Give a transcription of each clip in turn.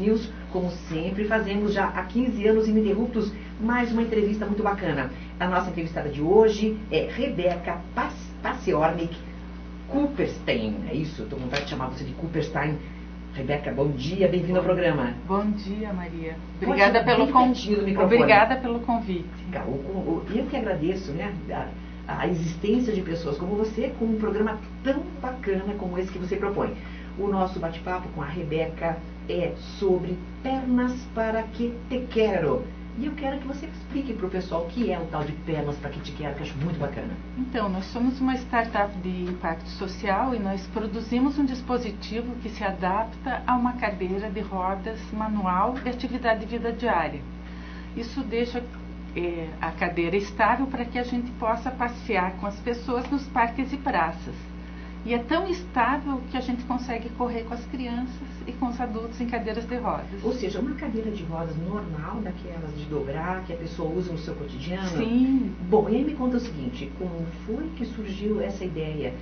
News, como sempre fazemos já há 15 anos ininterruptos, mais uma entrevista muito bacana. A nossa entrevistada de hoje é Rebeca Paciornik Cooperstein. É isso? Estou com vontade de chamar você de Cooperstein. Rebeca, bom dia, bem-vinda ao programa. Bom dia, Maria. Obrigada pelo convite. Obrigada pelo convite. Eu que agradeço, né, a existência de pessoas como você, com um programa tão bacana como esse que você propõe. O nosso bate-papo com a Rebeca é sobre Pernas para que te quero. E eu quero que você explique para o pessoal o que é o tal de Pernas para que te quero, que eu acho muito bacana. Então, nós somos uma startup de impacto social e nós produzimos um dispositivo que se adapta a uma cadeira de rodas manual de atividade de vida diária. Isso deixa a cadeira estável para que a gente possa passear com as pessoas nos parques e praças. E é tão estável que a gente consegue correr com as crianças e com os adultos em cadeiras de rodas. Ou seja, uma cadeira de rodas normal, daquelas de dobrar, que a pessoa usa no seu cotidiano? Sim. Bom, e aí me conta o seguinte, como foi que surgiu essa ideia?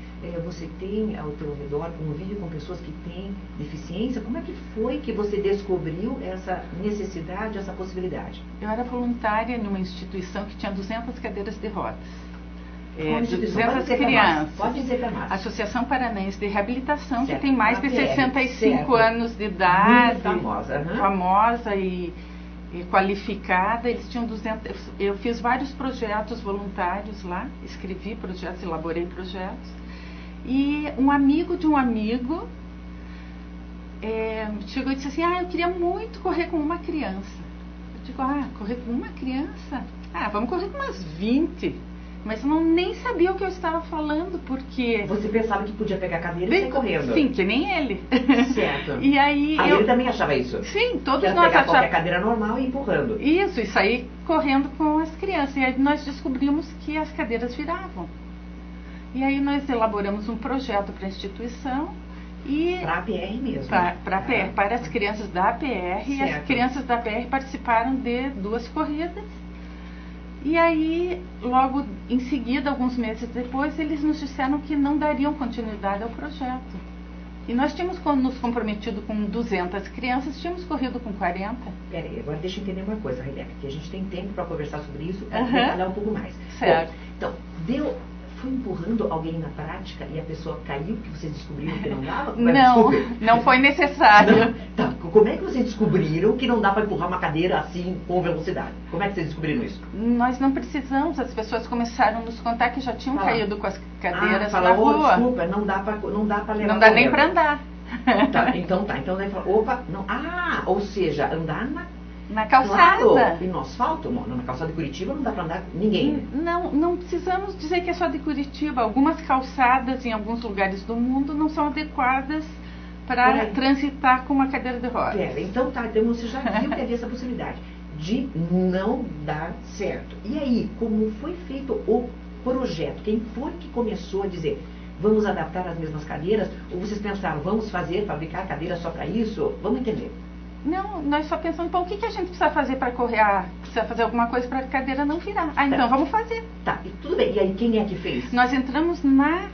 Você tem ao teu redor convívio com pessoas que têm deficiência? Como é que foi que você descobriu essa necessidade, essa possibilidade? Eu era voluntária numa instituição que tinha 200 cadeiras de rodas. 200 crianças. Pode dizer para nós. Associação Paranense de Reabilitação, certo. Que tem mais de 65 anos de idade. Muito famosa. Famosa e qualificada. Eles tinham 200. Eu fiz vários projetos voluntários lá, escrevi projetos, elaborei projetos. E um amigo de um amigo chegou e disse assim: eu queria muito correr com uma criança. Eu digo: correr com uma criança? Vamos correr com umas 20. Mas eu nem sabia o que eu estava falando, porque... Você pensava que podia pegar a cadeira e sair correndo? Sim, que nem ele. Certo. E aí ele também achava isso? Sim, todos nós achávamos. Qualquer cadeira normal e empurrando. Isso, e sair correndo com as crianças. E aí nós descobrimos que as cadeiras viravam. E aí nós elaboramos um projeto para a instituição. Para a APR mesmo? Para as crianças da APR. Certo. E as crianças da APR participaram de 2 corridas. E aí, logo em seguida, alguns meses depois, eles nos disseram que não dariam continuidade ao projeto. E nós tínhamos nos comprometido com 200 crianças, tínhamos corrido com 40. Peraí, agora deixa eu entender uma coisa, Rebeca, que a gente tem tempo para conversar sobre isso, para detalhar um pouco mais. Certo. Bom, então, foi empurrando alguém na prática e a pessoa caiu porque vocês descobriram que não dava? Não foi necessário. Tá, como é que vocês descobriram que não dá para empurrar uma cadeira assim com velocidade? Como é que vocês descobriram isso? Nós não precisamos, as pessoas começaram a nos contar que já tinham caído com as cadeiras na rua. Desculpa, não dá para levar. Não dá nem para andar. Então daí fala, opa, não. Ou seja, andar na calçada. Claro, e no asfalto, na calçada de Curitiba não dá para andar ninguém. Não precisamos dizer que é só de Curitiba. Algumas calçadas em alguns lugares do mundo não são adequadas para transitar com uma cadeira de rodas. Então você já viu que havia essa possibilidade de não dar certo. E aí, como foi feito o projeto? Quem foi que começou a dizer, vamos adaptar as mesmas cadeiras? Ou vocês pensaram, vamos fabricar cadeiras só para isso? Vamos entender. Não, nós só pensamos, o que a gente precisa fazer para correr? Precisa fazer alguma coisa para a cadeira não virar. Então vamos fazer. Tá, e tudo bem. E aí, quem é que fez? Nós entramos na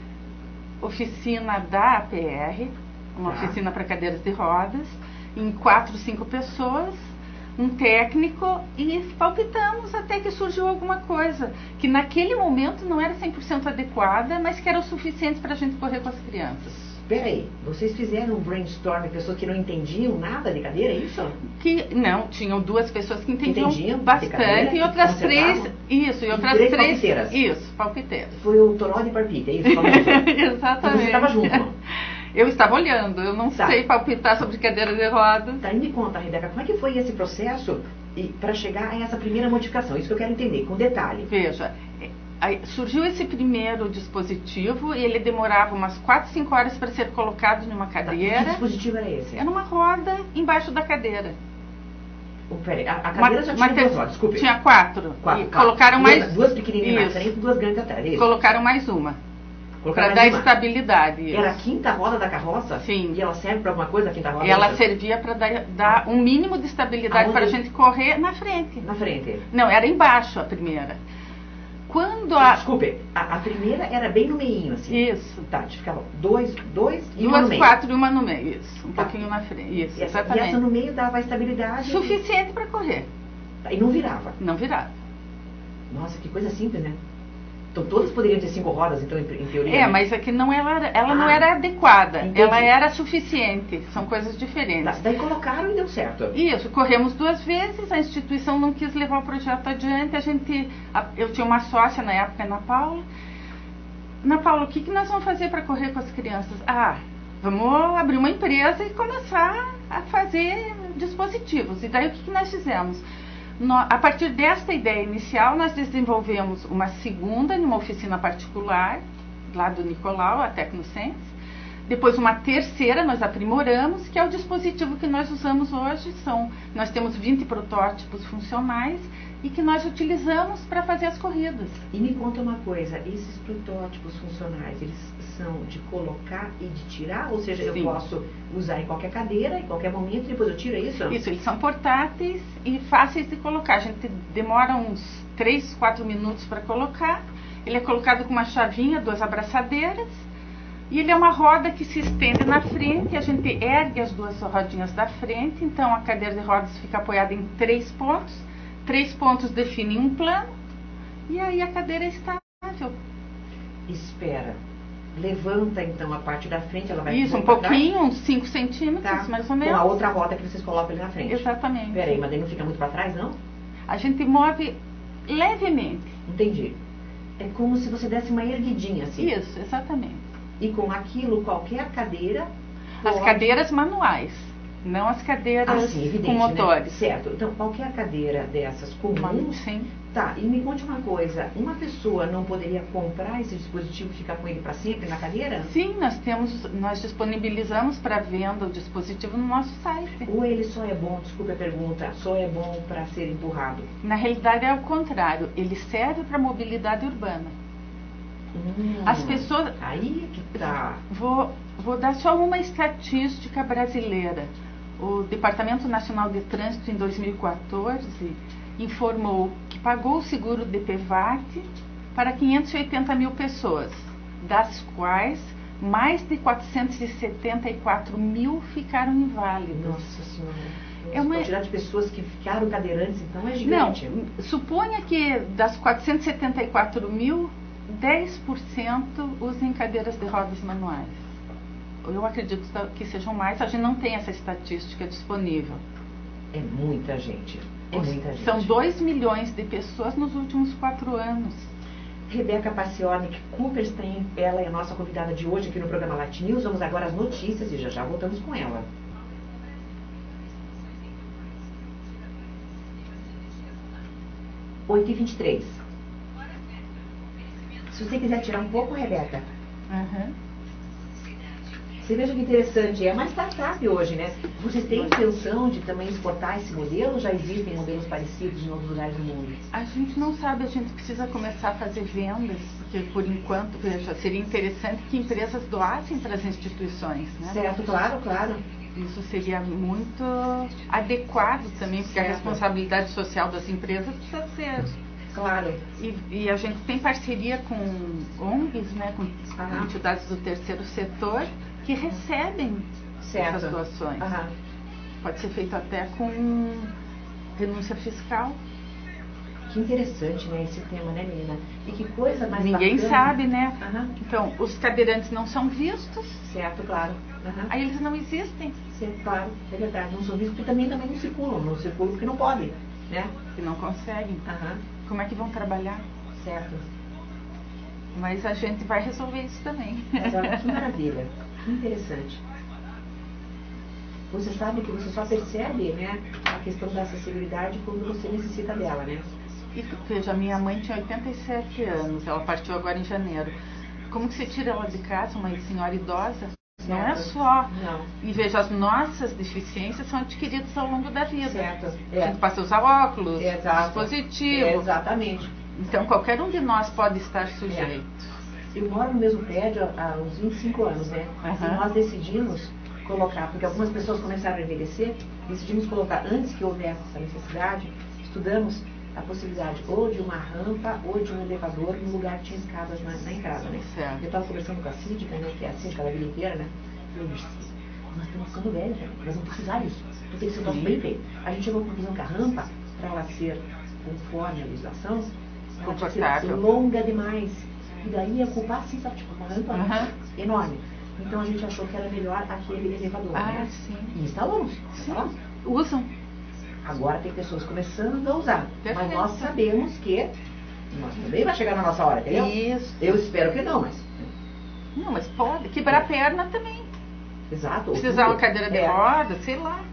oficina da APR, uma oficina para cadeiras de rodas, em 4, 5 pessoas, um técnico, e palpitamos até que surgiu alguma coisa, que naquele momento não era 100% adequada, mas que era o suficiente para a gente correr com as crianças. Peraí, vocês fizeram um brainstorm de pessoas que não entendiam nada de cadeira, é isso? Tinham 2 pessoas que entendiam bastante cadeira, e outras 3. Isso, e outras 3 palpiteiras. Isso, palpiteiras. Foi o toró de palpite, é isso? Exatamente. Você estava junto, não? Eu estava olhando, eu não sei palpitar sobre cadeira de rodas. Tá, e me conta, Rebeca, como é que foi esse processo para chegar a essa primeira modificação? Isso que eu quero entender, com detalhe. Veja, aí surgiu esse primeiro dispositivo e ele demorava umas 4, 5 horas para ser colocado numa cadeira. Que dispositivo era esse? Era uma roda embaixo da cadeira. Peraí, a cadeira já tinha 2 rodas, desculpe. Tinha 4. Colocaram duas pequenininhas na frente e 2 grandes atrás, é isso? Colocaram mais uma. Para dar estabilidade. Isso. Era a quinta roda da carroça? Sim. E ela serve para alguma coisa, a quinta roda? Ela servia para dar um mínimo de estabilidade para a gente correr na frente. Na frente? Não, era embaixo a primeira. Quando Desculpe, a primeira era bem no meio, assim. Isso. Tá, ficava dois e uma no Duas, meio. quatro e uma no meio, isso. Um Tá. pouquinho na frente, isso, E exatamente. essa no meio dava a estabilidade. Suficiente para correr. E não virava. Não virava. Nossa, que coisa simples, né? Então todas poderiam ter 5 rodas, então, em teoria. É, né? mas aqui não ela não era adequada. Entendi. Ela era suficiente. São coisas diferentes. Daí colocaram e deu certo. Isso, corremos 2 vezes, a instituição não quis levar o projeto adiante, eu tinha uma sócia na época, Ana Paula. Ana Paula, o que nós vamos fazer para correr com as crianças? Vamos abrir uma empresa e começar a fazer dispositivos. E daí o que nós fizemos? A partir desta ideia inicial, nós desenvolvemos uma segunda numa oficina particular, lá do Nicolau, a Tecnosense. Depois uma terceira nós aprimoramos, que é o dispositivo que nós usamos hoje. Nós temos 20 protótipos funcionais e que nós utilizamos para fazer as corridas. E me conta uma coisa, esses protótipos funcionais, eles são de colocar e de tirar? Ou seja, Sim. eu posso usar em qualquer cadeira, em qualquer momento, e depois eu tiro, é isso? Isso, eles são portáteis e fáceis de colocar. A gente demora uns 3, 4 minutos para colocar. Ele é colocado com uma chavinha, 2 abraçadeiras. E ele é uma roda que se estende na frente, a gente ergue as 2 rodinhas da frente, então a cadeira de rodas fica apoiada em 3 pontos. 3 pontos definem um plano, e aí a cadeira é estável. Espera. Levanta então a parte da frente, ela vai Isso, um pra trás? pouquinho, uns 5 centímetros, Tá. mais ou menos. Com a outra roda que vocês colocam ali na frente. Exatamente. Peraí, mas daí não fica muito para trás, não? A gente move levemente. Entendi. É como se você desse uma erguidinha, assim. Isso, exatamente. E com aquilo, qualquer cadeira... As pode- cadeiras manuais, não as cadeiras sim, evidente, com motores. Né? Certo. Então, qualquer cadeira dessas comuns... Sim. Tá, e me conte uma coisa. Uma pessoa não poderia comprar esse dispositivo e ficar com ele para sempre na cadeira? Sim, nós disponibilizamos para venda o dispositivo no nosso site. Ou ele só é bom, desculpe a pergunta, só é bom para ser empurrado? Na realidade é o contrário, ele serve para mobilidade urbana. As pessoas... Aí que tá. Vou dar só uma estatística brasileira. O Departamento Nacional de Trânsito, em 2014, informou que pagou o seguro DPVAT para 580 mil pessoas, das quais mais de 474 mil ficaram inválidas. Nossa Senhora. É uma- A quantidade de pessoas que ficaram cadeirantes, então, é gigante. Não, suponha que das 474 mil, 10% usem cadeiras de rodas manuais. Eu acredito que sejam mais, a gente não tem essa estatística disponível. É muita gente. É muita gente. São 2 milhões de pessoas nos últimos 4 anos. Rebeca Paciornik Cooperstein, ela é a nossa convidada de hoje aqui no programa Latin News. Vamos agora às notícias e já voltamos com ela. Oito e 23. Se você quiser tirar um pouco, Rebeca. Uhum. Você veja que interessante, é uma startup hoje, né? Vocês têm intenção de também exportar esse modelo? Já existem modelos parecidos em outros lugares do mundo? A gente não sabe, a gente precisa começar a fazer vendas, porque por enquanto, veja, seria interessante que empresas doassem para as instituições, né? Certo, claro, claro. Isso seria muito adequado também, porque a Certo. responsabilidade social das empresas precisa ser. Claro. E a gente tem parceria com ONGs, né, com Aham. entidades do terceiro setor, que recebem Certo. essas doações. Aham. Pode ser feito até com renúncia fiscal. Que interessante, né, esse tema, né, menina? E que coisa mais Ninguém bacana. sabe, né? Aham. Então, os cadeirantes não são vistos, Certo, claro. Aham. aí eles não existem, Certo, claro, é verdade. Não são vistos porque também não circulam. Não circulam porque não podem, né? que não conseguem. Aham. Como é que vão trabalhar? Certo. Mas a gente vai resolver isso também. Mas olha que maravilha, que interessante. Você sabe que você só percebe, né, a questão da acessibilidade quando você necessita dela, né? E veja, minha mãe tinha 87 anos, ela partiu agora em janeiro. Como que você tira ela de casa, uma senhora idosa? Não é Certo. só. Não. E veja, as nossas deficiências são adquiridas ao longo da vida. Certo. A É. gente passa a usar óculos, Exato. dispositivo. Exatamente. Então qualquer um de nós pode estar sujeito. Eu moro no mesmo prédio há uns 25 anos, né? Aham. E nós decidimos colocar, porque algumas pessoas começaram a envelhecer, decidimos colocar, antes que houvesse essa necessidade, estudamos a possibilidade ou de uma rampa ou de um elevador no lugar que tinha escadas na entrada, né? Certo. Eu estava conversando com a síndica, né, que é a síndica da bilheteira, né? Eu disse, nós estamos ficando velhos, né? Nós vamos precisar disso. Tu tem que ser um troço bem feito. A gente chegou à conclusão que a rampa, para ela ser conforme a legislação, ela tinha que ser longa demais. E daí ia ocupar, assim, sabe, tipo, uma rampa enorme. Então a gente achou que era melhor aquele elevador, né? Sim. E instalamos. Usam. Agora tem pessoas começando a usar. Perfeito. Mas nós sabemos que nós também vai chegar na nossa hora, entendeu? Isso. Eu espero que não, mas... Não, mas pode. Quebrar a perna também. Exato. Precisar uma cadeira de roda, sei lá.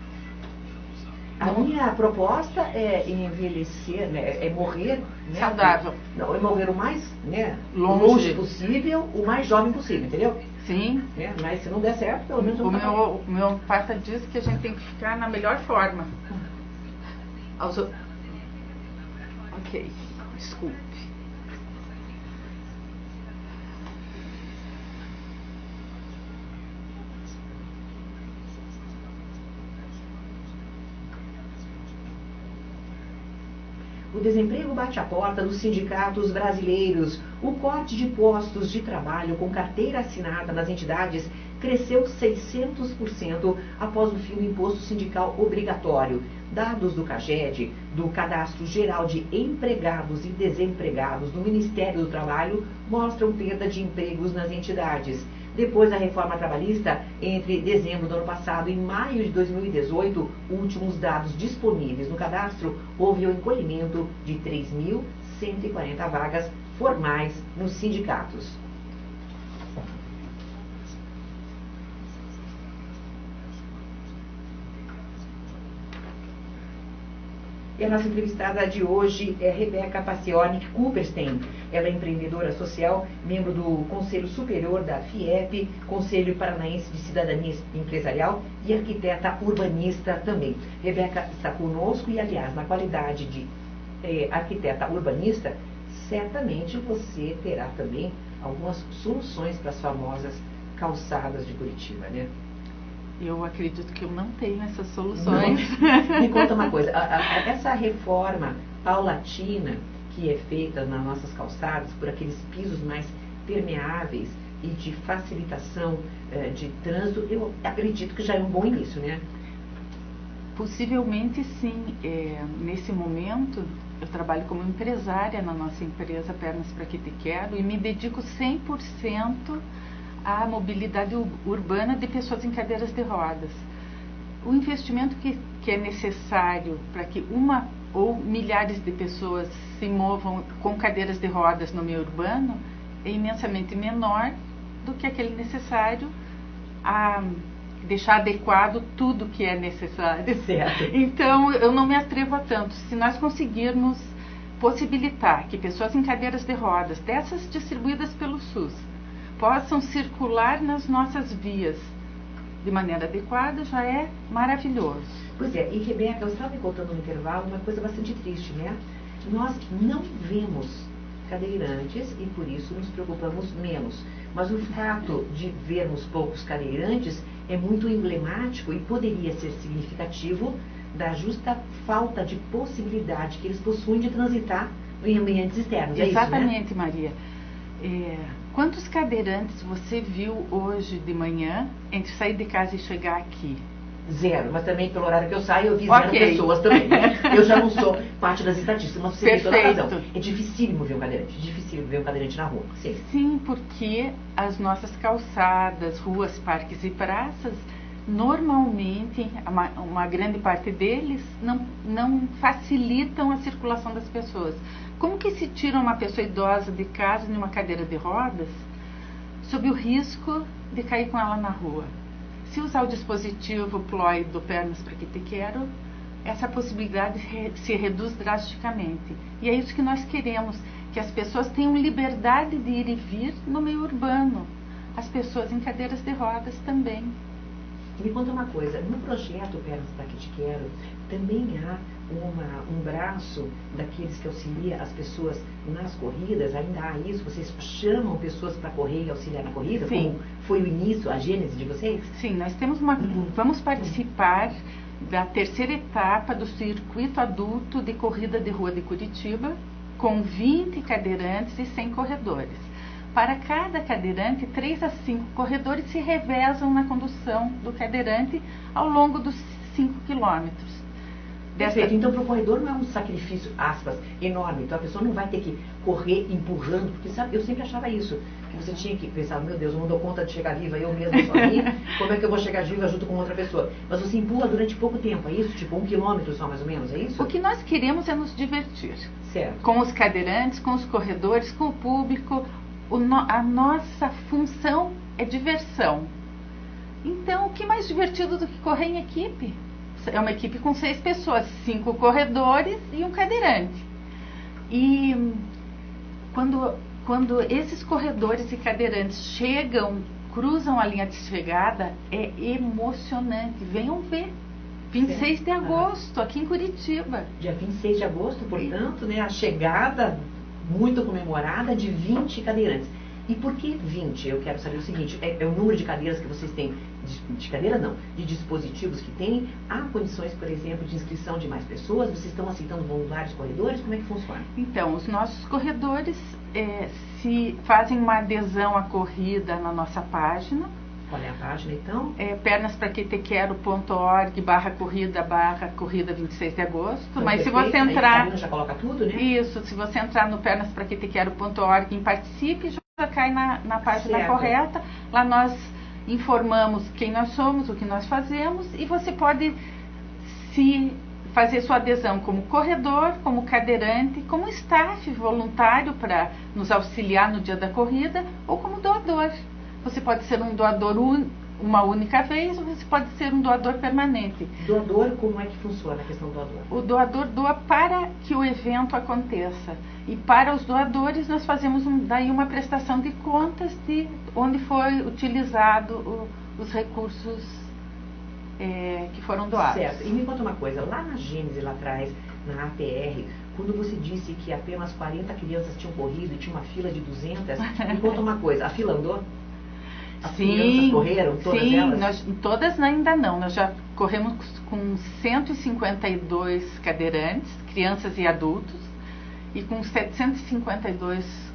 A minha proposta é envelhecer, né, é morrer... Né, saudável. Não, é morrer o mais, né, longe possível, o mais jovem possível, entendeu? Sim. Né? Mas se não der certo, pelo menos... O meu pata diz que a gente tem que ficar na melhor forma. Ok, desculpe. O desemprego bate a porta dos sindicatos brasileiros. O corte de postos de trabalho com carteira assinada nas entidades cresceu 600% após o fim do imposto sindical obrigatório. Dados do CAGED, do Cadastro Geral de Empregados e Desempregados do Ministério do Trabalho, mostram perda de empregos nas entidades. Depois da reforma trabalhista, entre dezembro do ano passado e maio de 2018, últimos dados disponíveis no cadastro, houve o encolhimento de 3.140 vagas formais nos sindicatos. E a nossa entrevistada de hoje é Rebeca Paciornik Cooperstein. Ela é empreendedora social, membro do Conselho Superior da FIEP, Conselho Paranaense de Cidadania Empresarial e arquiteta urbanista também. Rebeca está conosco e, aliás, na qualidade de arquiteta urbanista, certamente você terá também algumas soluções para as famosas calçadas de Curitiba, né? Eu acredito que eu não tenho essas soluções. Não. Me conta uma coisa, essa reforma paulatina que é feita nas nossas calçadas, por aqueles pisos mais permeáveis e de facilitação de trânsito, eu acredito que já é um bom início, né? Possivelmente sim. Nesse momento, eu trabalho como empresária na nossa empresa Pernas para Que Te Quero e me dedico 100% a mobilidade urbana de pessoas em cadeiras de rodas. O investimento que é necessário para que uma ou milhares de pessoas se movam com cadeiras de rodas no meio urbano é imensamente menor do que aquele necessário a deixar adequado tudo que é necessário. Certo. Então, eu não me atrevo a tanto. Se nós conseguirmos possibilitar que pessoas em cadeiras de rodas, dessas distribuídas pelo SUS, possam circular nas nossas vias de maneira adequada, já é maravilhoso. Pois é, e Rebeca, eu estava me contando no intervalo uma coisa bastante triste, né? Nós não vemos cadeirantes e por isso nos preocupamos menos. Mas o fato de vermos poucos cadeirantes é muito emblemático e poderia ser significativo da justa falta de possibilidade que eles possuem de transitar em ambientes externos. Exatamente, é isso, né? Maria. Quantos cadeirantes você viu hoje de manhã entre sair de casa e chegar aqui? Zero, mas também pelo horário que eu saio eu vi zero pessoas também, né? Eu já não sou parte das estatísticas, mas você tem toda a razão. É dificílimo ver um cadeirante na rua. Sim. Sim, porque as nossas calçadas, ruas, parques e praças, normalmente, uma grande parte deles não facilitam a circulação das pessoas. Como que se tira uma pessoa idosa de casa em uma cadeira de rodas sob o risco de cair com ela na rua? Se usar o dispositivo Ploy do Pernas para Que Te Quero, essa possibilidade se reduz drasticamente. E é isso que nós queremos, que as pessoas tenham liberdade de ir e vir no meio urbano. As pessoas em cadeiras de rodas também. Me conta uma coisa, no projeto Pernas para Que Te Quero, também há um braço daqueles que auxilia as pessoas nas corridas? Ainda há isso? Vocês chamam pessoas para correr e auxiliar na corrida? Sim. Como foi o início, a gênese de vocês? Sim, nós temos vamos participar da terceira etapa do circuito adulto de corrida de rua de Curitiba, com 20 cadeirantes e 100 corredores. Para cada cadeirante, 3 a 5 corredores se revezam na condução do cadeirante ao longo dos 5 quilômetros. Perfeito. Então, para o corredor não é um sacrifício, aspas, enorme. Então, a pessoa não vai ter que correr empurrando, porque sabe, eu sempre achava isso, que você tinha que pensar, meu Deus, eu não dou conta de chegar viva eu mesma sozinha, como é que eu vou chegar viva junto com outra pessoa? Mas você empurra durante pouco tempo, é isso? Tipo, 1 quilômetro só, mais ou menos, é isso? O que nós queremos é nos divertir. Certo. Com os cadeirantes, com os corredores, com o público. A nossa função é diversão. Então, o que mais divertido do que correr em equipe? É uma equipe com 6 pessoas, 5 corredores e um cadeirante. E quando esses corredores e cadeirantes chegam, cruzam a linha de chegada, é emocionante. Venham ver. 26 de agosto, aqui em Curitiba. Dia 26 de agosto, portanto, né, a chegada muito comemorada de 20 cadeirantes. E por que 20? Eu quero saber o seguinte, é o número de cadeiras que vocês têm, de cadeira não, de dispositivos que tem. Há condições, por exemplo, de inscrição de mais pessoas? Vocês estão aceitando voluntários corredores? Como é que funciona? Então, os nossos corredores se fazem uma adesão à corrida na nossa página. Qual é a página, então? pernaspraquetequero.org/corrida 26 de agosto. Então, mas perfeito. Se você entrar... Aí já coloca tudo, né? Isso, se você entrar no pernaspraquetequero.org em participe, já cai na página Certo. correta. Lá nós informamos quem nós somos, o que nós fazemos, e você pode fazer sua adesão como corredor, como cadeirante, como staff voluntário para nos auxiliar no dia da corrida, ou como doador. Você pode ser um doador uma única vez, ou você pode ser um doador permanente. Doador, como é que funciona a questão do doador? O doador doa para que o evento aconteça. E para os doadores nós fazemos daí uma prestação de contas de onde foi utilizado os recursos que foram doados. Certo. E me conta uma coisa, lá na Gênese, lá atrás, na APR, quando você disse que apenas 40 crianças tinham corrido e tinha uma fila de 200, me conta uma coisa, a fila andou? As crianças correram, todas elas? Todas ainda não. Nós já corremos com 152 cadeirantes, crianças e adultos, e com 752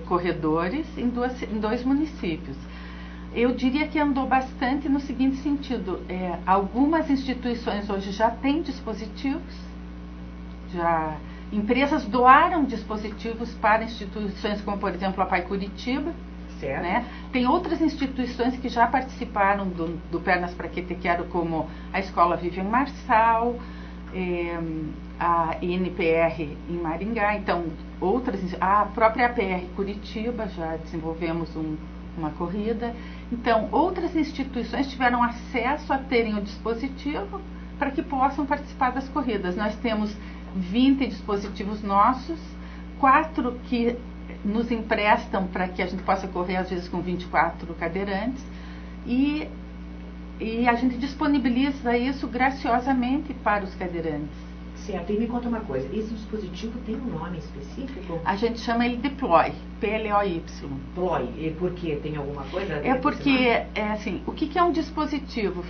corredores em 2 municípios. Eu diria que andou bastante no seguinte sentido, algumas instituições hoje já têm dispositivos, empresas doaram dispositivos para instituições como, por exemplo, a Pai Curitiba. Certo. Né? Tem outras instituições que já participaram do Pernas para Quetequero, como a Escola Vivian Marçal, a INPR em Maringá, então a própria APR Curitiba, já desenvolvemos uma corrida. Então, outras instituições tiveram acesso a terem o dispositivo para que possam participar das corridas. Nós temos 20 dispositivos nossos, 4 que nos emprestam para que a gente possa correr às vezes com 24 cadeirantes e a gente disponibiliza isso graciosamente para os cadeirantes. Certo, e me conta uma coisa, esse dispositivo tem um nome específico? A gente chama ele de PLOY, P-L-O-Y. PLOY, e por quê? Tem alguma coisa? É porque, assim, o que é um dispositivo?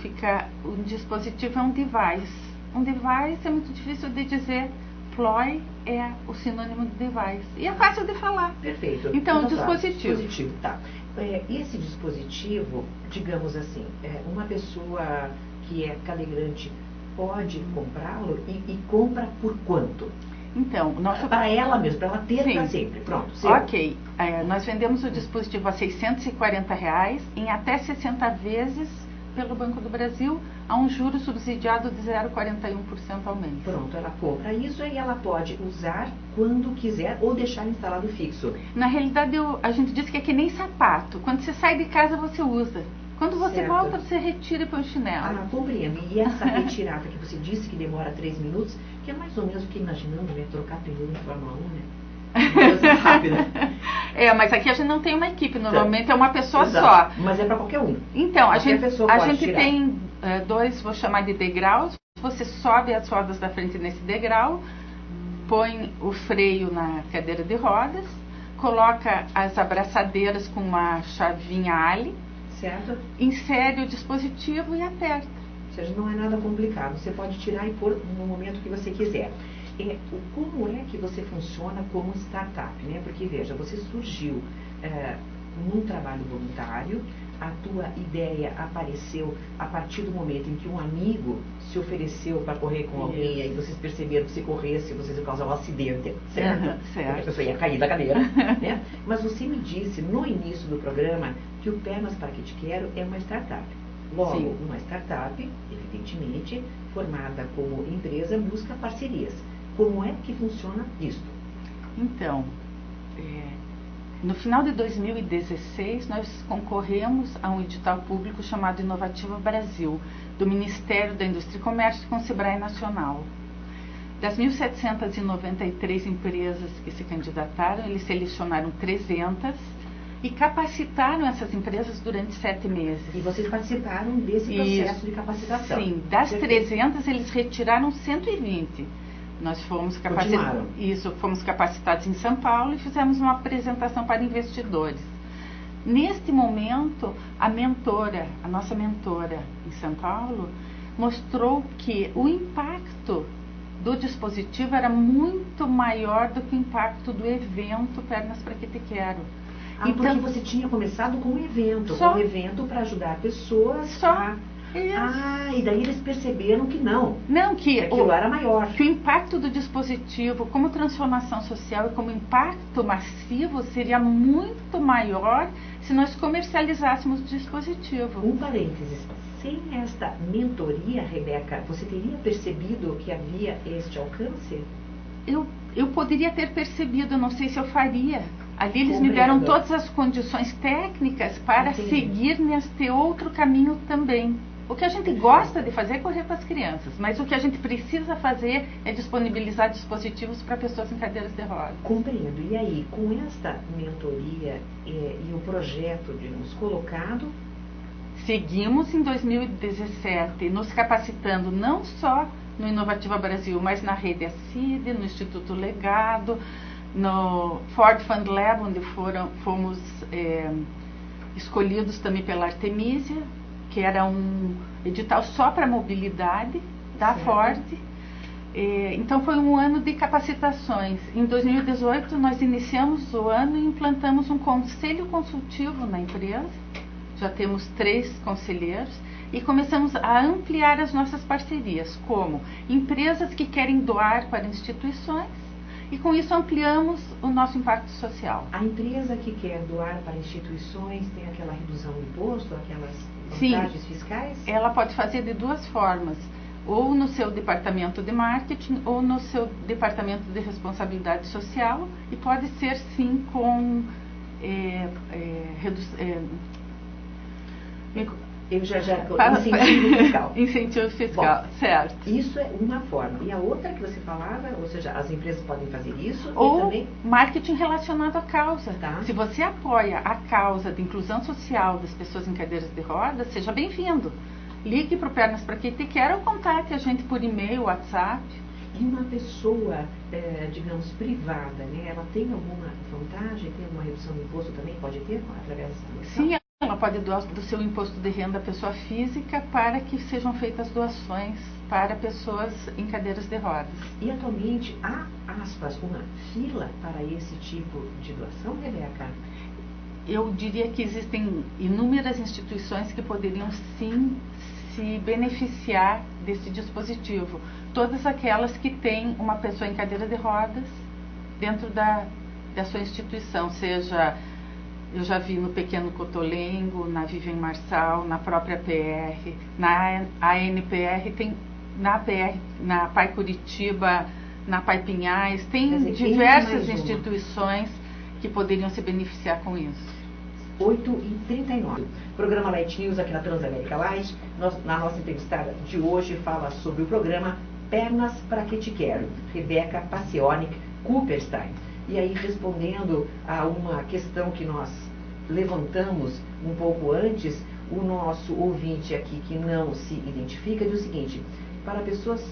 Um dispositivo é um device. Um device é muito difícil de dizer. PLOY é o sinônimo de device. E é fácil de falar. Perfeito. Então, dispositivo. Tá. Esse dispositivo, digamos assim, uma pessoa que é cadeirante pode comprá-lo e compra por quanto? Então, para ela mesma, para ela ter para sempre. Pronto. Seu. Ok. Nós vendemos o dispositivo a R$640 em até 60 vezes pelo Banco do Brasil a um juro subsidiado de 0,41% ao mês. Pronto, ela compra isso e ela pode usar quando quiser ou deixar instalado fixo. Na realidade, a gente diz que é que nem sapato. Quando você sai de casa, você usa. Quando você volta, você retira e põe o chinelo. Ah, compreendo. E essa retirada que você disse que demora 3 minutos, que é mais ou menos o que imaginando, né? Trocar pneu em Fórmula 1, né? Coisa rápida. Mas aqui a gente não tem uma equipe, normalmente é uma pessoa Exato. só. Mas é para qualquer um. Então, a gente tirar. tem 2, vou chamar de degraus. Você sobe as rodas da frente nesse degrau, põe o freio na cadeira de rodas, coloca as abraçadeiras com uma chavinha Ali, certo? Insere o dispositivo e aperta. Ou seja, não é nada complicado. Você pode tirar e pôr no momento que você quiser. Como é que você funciona como startup, né? Porque, veja, você surgiu num trabalho voluntário, a tua ideia apareceu a partir do momento em que um amigo se ofereceu para correr com alguém, e aí vocês perceberam que se corresse, vocês iam causar um acidente, certo? Certo. Porque a pessoa ia cair da cadeira, né? Mas você me disse no início do programa que o Pernas para que te quero é uma startup. Logo, sim, uma startup, evidentemente, formada como empresa, busca parcerias. Como é que funciona isso? Então, no final de 2016, nós concorremos a um edital público chamado Inovativa Brasil, do Ministério da Indústria e Comércio com o Sebrae Nacional. Das 1.793 empresas que se candidataram, eles selecionaram 300 e capacitaram essas empresas durante 7 meses. E vocês participaram desse processo de capacitação? Sim, das 300 eles retiraram 120. Nós fomos capacitados em São Paulo e fizemos uma apresentação para investidores. Neste momento, a nossa mentora em São Paulo, mostrou que o impacto do dispositivo era muito maior do que o impacto do evento Pernas para que te quero. Então, porque você tinha começado com um evento, para ajudar pessoas a... e daí eles perceberam que que aquilo era maior. Que o impacto do dispositivo como transformação social e como impacto massivo seria muito maior se nós comercializássemos o dispositivo. Um parênteses, sem esta mentoria, Rebeca, você teria percebido que havia este alcance? Eu poderia ter percebido, não sei se eu faria. Ali eles me deram todas as condições técnicas para seguir neste outro caminho também. O que a gente gosta de fazer é correr para as crianças, mas o que a gente precisa fazer é disponibilizar dispositivos para pessoas em cadeiras de rodas. Compreendo. E aí, com esta mentoria e o projeto, digamos, colocado... Seguimos em 2017 nos capacitando não só no Inovativa Brasil, mas na Rede ACID, no Instituto Legado, no Ford Fund Lab, onde fomos escolhidos também pela Artemisia, que era um edital só para mobilidade da Ford. Então foi um ano de capacitações. Em 2018 nós iniciamos o ano e implantamos um conselho consultivo na empresa. Já temos 3 conselheiros e começamos a ampliar as nossas parcerias, como empresas que querem doar para instituições, e com isso ampliamos o nosso impacto social. A empresa que quer doar para instituições tem aquela redução do imposto, aquelas vantagens fiscais? Ela pode fazer de 2 formas, ou no seu departamento de marketing ou no seu departamento de responsabilidade social, e pode ser sim com incentivo fiscal. Incentivo fiscal, bom, certo. Isso é uma forma. E a outra que você falava, ou seja, as empresas podem fazer isso ou e também... marketing relacionado à causa. Tá. Se você apoia a causa de inclusão social das pessoas em cadeiras de rodas, seja bem-vindo. Ligue para o Pernas para que te quero ou contate a gente por e-mail, WhatsApp. E uma pessoa, digamos, privada, né? Ela tem alguma vantagem, tem alguma redução de imposto também? Pode ter através dessa noção? Sim, ela pode doar do seu imposto de renda à pessoa física para que sejam feitas doações para pessoas em cadeiras de rodas. E atualmente há, aspas, uma fila para esse tipo de doação, Rebeca? Eu diria que existem inúmeras instituições que poderiam sim se beneficiar desse dispositivo. Todas aquelas que têm uma pessoa em cadeira de rodas dentro da sua instituição, seja... Eu já vi no Pequeno Cotolengo, na Vivian Marçal, na própria PR, na ANPR, tem na PR, na PAI Curitiba, na PAI Pinhais, tem diversas instituições que poderiam se beneficiar com isso. 8h39. Programa Light News aqui na Transamérica Light. Na nossa entrevistada de hoje fala sobre o programa Pernas para que te quero, Rebeca Pacionic Cooperstein. E aí, respondendo a uma questão que nós levantamos um pouco antes, o nosso ouvinte aqui que não se identifica diz o seguinte: para pessoas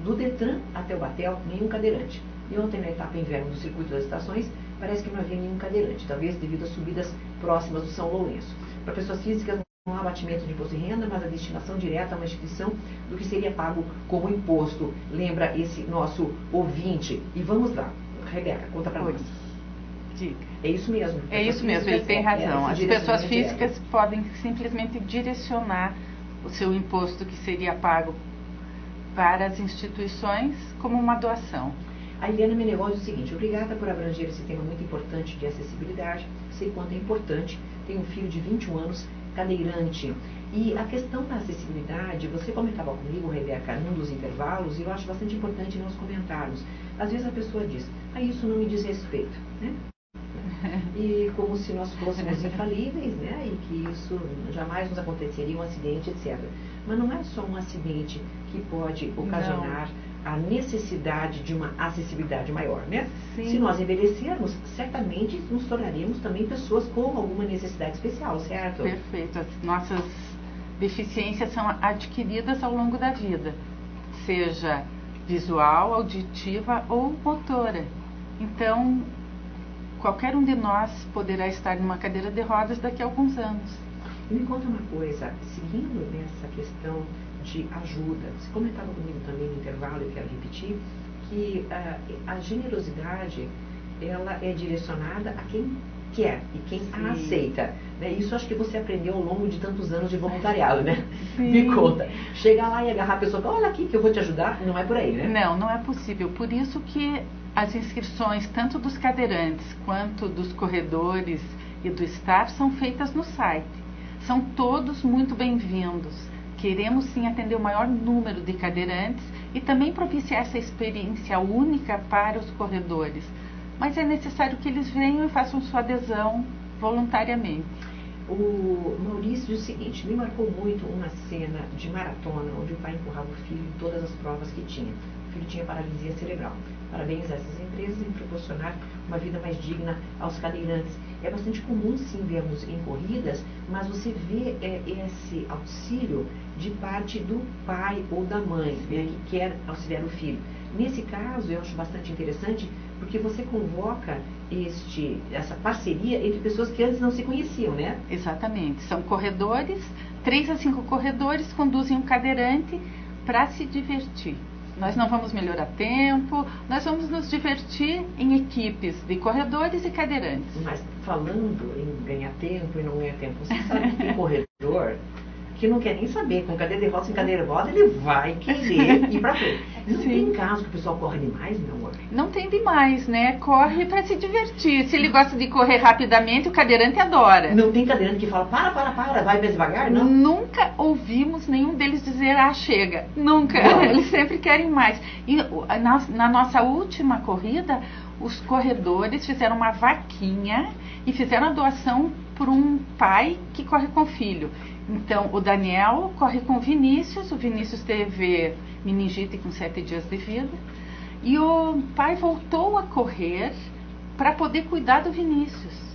do Detran até o Batel, nenhum cadeirante. E ontem, na etapa inverno do circuito das estações, parece que não havia nenhum cadeirante, talvez devido às subidas próximas do São Lourenço. Para pessoas físicas, há abatimento de imposto de renda, mas a destinação direta a uma instituição do que seria pago como imposto. Lembra esse nosso ouvinte? E vamos lá. Rebeca, conta para nós. Diga. É isso mesmo. É isso mesmo, ele tem razão. As pessoas físicas podem simplesmente direcionar o seu imposto que seria pago para as instituições como uma doação. A Eliana Menegócio diz o seguinte: obrigada por abranger esse tema muito importante de acessibilidade. Sei quanto é importante. Tenho um filho de 21 anos, cadeirante. E a questão da acessibilidade, você comentava comigo, Rebeca, num dos intervalos, e eu acho bastante importante nós comentarmos. Às vezes a pessoa diz, isso não me diz respeito, né? E como se nós fôssemos infalíveis, né? E que isso jamais nos aconteceria um acidente, etc. Mas não é só um acidente que pode ocasionar a necessidade de uma acessibilidade maior, né? Sim. Se nós envelhecermos, certamente nos tornaremos também pessoas com alguma necessidade especial, certo? Perfeito. As nossas deficiências são adquiridas ao longo da vida, seja visual, auditiva ou motora. Então, qualquer um de nós poderá estar numa cadeira de rodas daqui a alguns anos. E me conta uma coisa, seguindo nessa questão de ajuda, você comentava comigo também no intervalo, eu quero repetir, que a generosidade, ela é direcionada a quem quer e quem a aceita, né? Isso acho que você aprendeu ao longo de tantos anos de voluntariado, né? Sim. Me conta, chegar lá e agarrar a pessoa, olha aqui que eu vou te ajudar, não é por aí, né? Não, não é possível. Por isso que as inscrições, tanto dos cadeirantes quanto dos corredores e do staff, são feitas no site. São todos muito bem-vindos. Queremos sim atender o maior número de cadeirantes e também propiciar essa experiência única para os corredores. Mas é necessário que eles venham e façam sua adesão voluntariamente. O Maurício diz o seguinte: me marcou muito uma cena de maratona onde o pai empurrava o filho em todas as provas que tinha. O filho tinha paralisia cerebral. Parabéns a essas empresas em proporcionar uma vida mais digna aos cadeirantes. É bastante comum, sim, vermos em corridas, mas você vê esse auxílio de parte do pai ou da mãe, né, que quer auxiliar o filho. Nesse caso, eu acho bastante interessante, porque você convoca essa parceria entre pessoas que antes não se conheciam, né? Exatamente. São corredores, 3 a 5 corredores conduzem um cadeirante para se divertir. Nós não vamos melhorar tempo, nós vamos nos divertir em equipes de corredores e cadeirantes. Mas falando em ganhar tempo e não ganhar tempo, você sabe que tem corredor que não quer nem saber, com cadeira de roda, sem cadeira de roda, ele vai querer ir pra frente. Não tem caso que o pessoal corre demais, meu amor? Não tem demais, né? Corre para se divertir. Se ele gosta de correr rapidamente, o cadeirante adora. Não tem cadeirante que fala, para, vai mais devagar, não? Nunca ouvimos nenhum deles dizer, chega. Nunca. Não. Eles sempre querem mais. E na nossa última corrida, os corredores fizeram uma vaquinha e fizeram a doação por um pai que corre com o filho. Então, o Daniel corre com o Vinícius teve meningite com 7 dias de vida, e o pai voltou a correr para poder cuidar do Vinícius.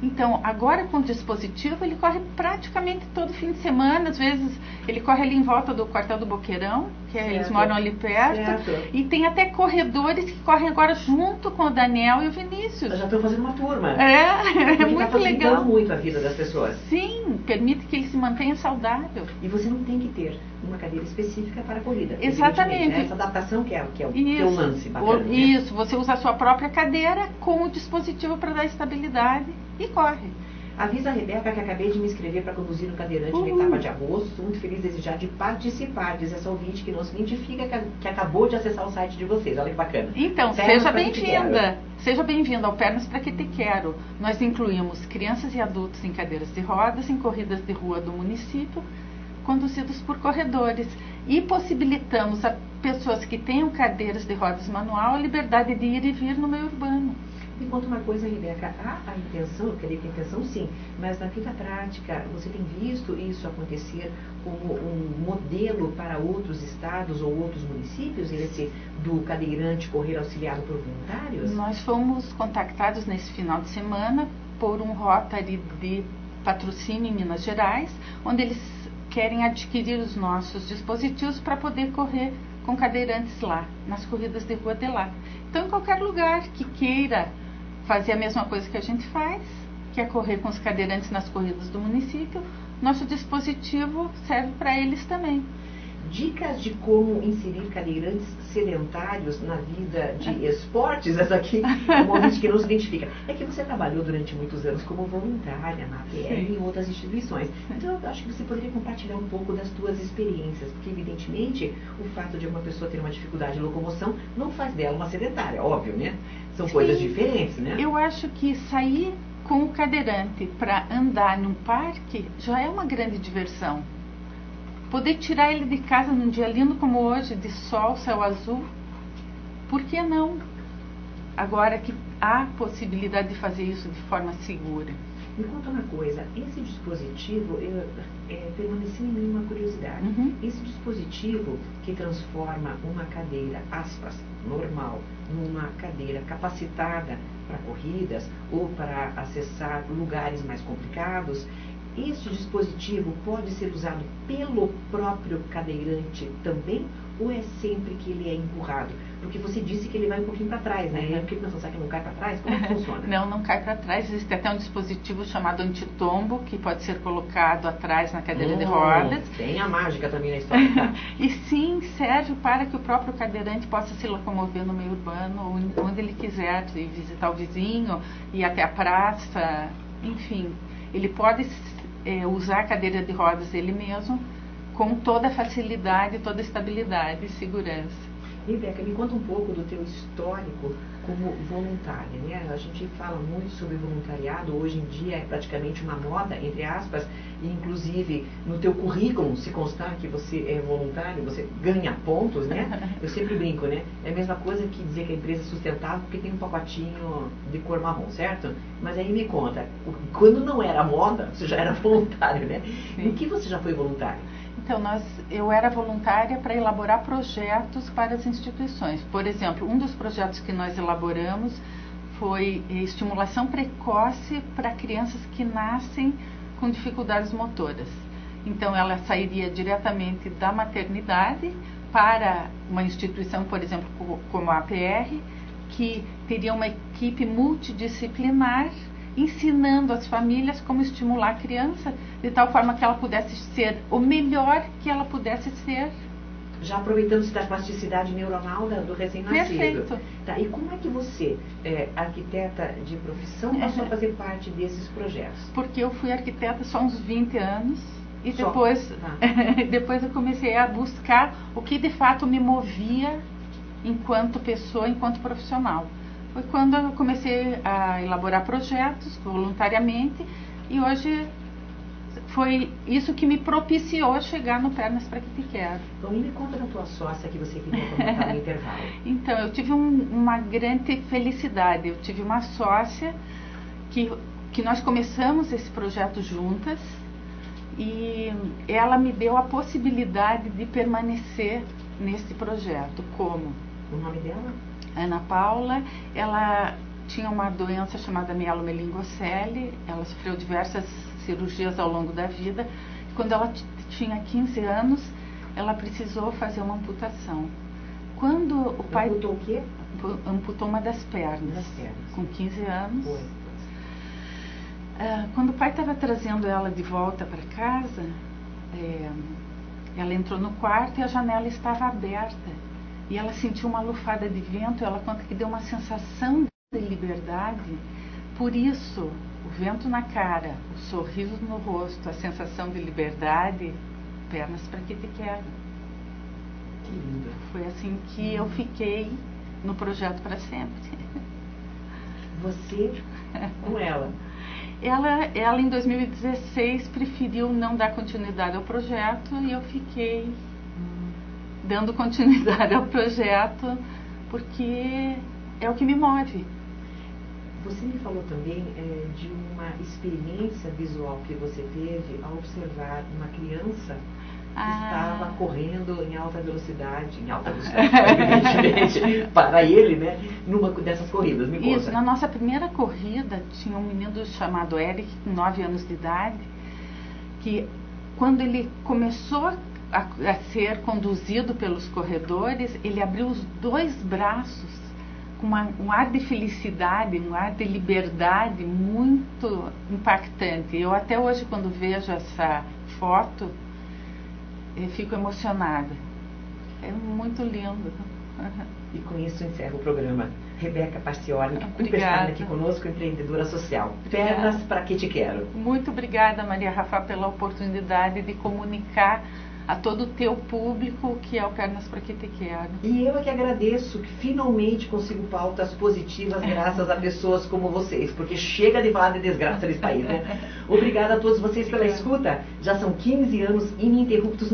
Então, agora com o dispositivo, ele corre praticamente todo fim de semana. Às vezes, ele corre ali em volta do quartel do Boqueirão, que eles moram ali perto. Certo. E tem até corredores que correm agora junto com o Daniel e o Vinícius. Já estão fazendo uma turma. É muito legal. Muito a vida das pessoas. Sim, permite que ele se mantenha saudável. E você não tem que ter uma cadeira específica para a corrida. Exatamente. Né? Essa adaptação que é o lance bacana. Isso, você usa a sua própria cadeira com o dispositivo para dar estabilidade e corre. Avisa a Rebeca que acabei de me inscrever para conduzir no cadeirante na etapa de agosto. Estou muito feliz desde já de participar. Diz essa ouvinte que não se identifica, que acabou de acessar o site de vocês. Olha que bacana. Então, seja bem-vinda. Seja bem-vinda ao Pernas para que te quero. Nós incluímos crianças e adultos em cadeiras de rodas, em corridas de rua do município, conduzidos por corredores. E possibilitamos a pessoas que tenham cadeiras de rodas manual a liberdade de ir e vir no meio urbano. Me conta uma coisa, Rebeca, há a intenção, eu creio que a intenção sim, mas na vida prática, você tem visto isso acontecer como um modelo para outros estados ou outros municípios, esse do cadeirante correr auxiliado por voluntários? Nós fomos contactados nesse final de semana por um Rotary de Patrocínio em Minas Gerais, onde eles querem adquirir os nossos dispositivos para poder correr com cadeirantes lá, nas corridas de rua de lá. Então, em qualquer lugar que queira fazer a mesma coisa que a gente faz, quer correr com os cadeirantes nas corridas do município, nosso dispositivo serve para eles também. Dicas de como inserir cadeirantes sedentários na vida de esportes, essa aqui é um ouvinte que não se identifica. É que você trabalhou durante muitos anos como voluntária na APR e em outras instituições. Então eu acho que você poderia compartilhar um pouco das suas experiências, porque evidentemente o fato de uma pessoa ter uma dificuldade de locomoção não faz dela uma sedentária, óbvio, né? São coisas diferentes, né? Eu acho que sair com o cadeirante para andar num parque já é uma grande diversão. Poder tirar ele de casa num dia lindo como hoje, de sol, céu azul, por que não? Agora que há possibilidade de fazer isso de forma segura. Me conta uma coisa, esse dispositivo, permaneceu em mim uma curiosidade. Esse dispositivo que transforma uma cadeira, aspas, normal, numa cadeira capacitada para corridas ou para acessar lugares mais complicados, este dispositivo pode ser usado pelo próprio cadeirante também, ou é sempre que ele é empurrado? Porque você disse que ele vai um pouquinho para trás, né? Eu fiquei pensando, será que não cai para trás? Como que funciona? Não cai para trás. Existe até um dispositivo chamado antitombo, que pode ser colocado atrás na cadeira de rodas. Tem a mágica também na história. Tá? E sim, serve para que o próprio cadeirante possa se locomover no meio urbano, ou onde ele quiser, ir visitar o vizinho, ir até a praça, enfim. Ele pode usar a cadeira de rodas ele mesmo, com toda a facilidade, toda a estabilidade e segurança. Rebeca, me conta um pouco do teu histórico como voluntária, né? A gente fala muito sobre voluntariado, hoje em dia é praticamente uma moda, entre aspas, e inclusive no teu currículo, se constar que você é voluntário, você ganha pontos, né? Eu sempre brinco, né? É a mesma coisa que dizer que a empresa é sustentável porque tem um pacotinho de cor marrom, certo? Mas aí me conta, quando não era moda, você já era voluntário, né? Sim. Em que você já foi voluntário? Então, eu era voluntária para elaborar projetos para as instituições. Por exemplo, um dos projetos que nós elaboramos foi estimulação precoce para crianças que nascem com dificuldades motoras. Então, ela sairia diretamente da maternidade para uma instituição, por exemplo, como a APR, que teria uma equipe multidisciplinar ensinando as famílias como estimular a criança de tal forma que ela pudesse ser o melhor que ela pudesse ser. Já aproveitando-se da plasticidade neuronal do recém-nascido. Perfeito. Tá, e como é que você, arquiteta de profissão, passou a fazer parte desses projetos? Porque eu fui arquiteta só uns 20 anos e só? depois, depois eu comecei a buscar o que de fato me movia enquanto pessoa, enquanto profissional. Foi quando eu comecei a elaborar projetos voluntariamente e hoje foi isso que me propiciou chegar no Pernas para que te quero. Então me conta da tua sócia que você queria comentar no intervalo. Então, eu tive uma grande felicidade. Eu tive uma sócia que nós começamos esse projeto juntas e ela me deu a possibilidade de permanecer nesse projeto. Como? O nome dela? Ana Paula. Ela tinha uma doença chamada mielomeningocele, ela sofreu diversas cirurgias ao longo da vida. Quando ela tinha 15 anos, ela precisou fazer uma amputação. Quando o pai... Amputou o quê? Amputou uma das pernas. Das pernas. Com 15 anos. Foi. Quando o pai estava trazendo ela de volta para casa, ela entrou no quarto e a janela estava aberta. E ela sentiu uma lufada de vento, ela conta que deu uma sensação de liberdade. Por isso, o vento na cara, o sorriso no rosto, a sensação de liberdade, Pernas para que te quero. Que lindo. Foi assim que eu fiquei no projeto para sempre. Você com ela? Ela em 2016 preferiu não dar continuidade ao projeto e eu fiquei dando continuidade ao projeto porque é o que me move. Você me falou também de uma experiência visual que você teve ao observar uma criança que estava correndo em alta velocidade, evidentemente, para ele, né, numa dessas corridas. Me conta. Isso, na nossa primeira corrida, tinha um menino chamado Eric, com 9 anos de idade, que quando ele começou a ser conduzido pelos corredores, ele abriu os 2 braços com um ar de felicidade, um ar de liberdade muito impactante. Eu até hoje, quando vejo essa foto, eu fico emocionada. É muito lindo. E com isso encerro o programa. Rebeca Pacioli, conversando aqui conosco, empreendedora social. Pernas para que te quero. Muito obrigada, Maria Rafa, pela oportunidade de comunicar a todo o teu público o que é o Pernas para que te quero. E eu é que agradeço que finalmente consigo pautas positivas graças a pessoas como vocês, porque chega de falar de desgraça nesse país, né? Obrigada a todos vocês pela escuta. Já são 15 anos ininterruptos.